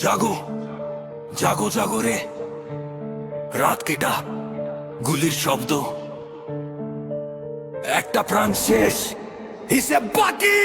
জাগো জাগো জাগো রে, রাত কেটা, গুলির শব্দ, একটা প্রাণ শেষ, হিসেব বাকি।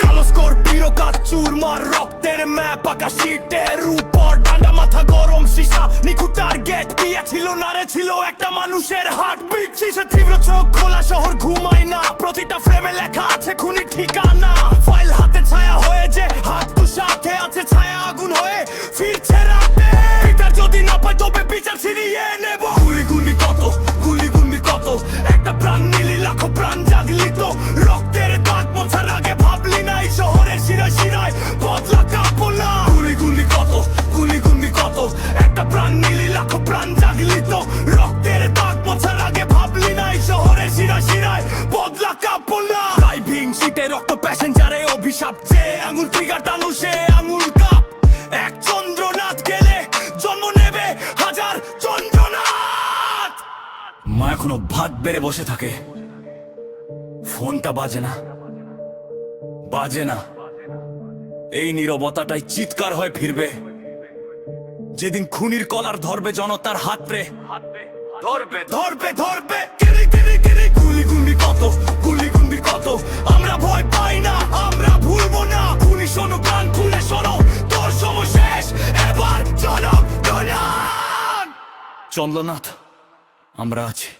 কালো স্করপিও কাজ চুরমার, রক্তের ম্যাপ আঁকা শীটের উপর, ডান্ডা মাথা গরম সীসা, নিখুঁত টার্গেট পিয়া ছিল না রে, ছিল একটা মানুষের হার্টবিট। সীসা তীব্র চোখ খোলা, শহর ঘুমায় না, প্রতিটা ফ্রেমে লেখা আছে খুনি ঠিকানা। ফাইল হাতে ছায়া হয়ে, যে হাত তো সাথে আছে, ছায়া আগুন হয়ে ফিরছে রাতে। বিচার যদি না পাই তবে বিচার ছিনিয়ে নেব। গুলি গুলি কত, গুলি গুলি কত, একটা প্রাণ নিলি লাখো প্রাণ জাগলি তো। রক্তের দাগ মোছার আগে ভাবলি না এই শহরের শিরায় শিরায় বদলা কাঁপো না। গুলি গুলি কত, গুলি গুলি কত, একটা প্রাণ নিলি লাখো প্রাণ জাগলি তো। রক্তের দাগ মোছার আগে ভাবলি না এই শহরের শিরায় শিরায় বদলা কাঁপো না। ড্রাইভিং সিটে রক্ত, প্যাসেঞ্জারে অভিশাপ, যে আঙুল ট্রিগার টানো সে আঙুল কাপ। এক চন্দ্রনাথ গেলে জন্ম নেবে হাজার চন্দ্রনাথ। মা এখনো ভাত বেড়ে বসে থাকে, ফোনটা বাজে না, বাজে না। এই নীরবতাটাই চিৎকার হয়ে ফিরবে যেদিন খুনির কলার ধরবে জনতার হাত রে। ধরবে ধরবে ধরবে, গিরি গিরি গিরি। গুলি গুলি কত, গুলি গুলি কত, আমরা ভয় পাই না, আমরা ভুলবো না। খুনি শোনো, গান খুলে শোনো, তোর সময় শেষ, এবার জনক জনান। চন্দ্রনাথ, আমরা আছি।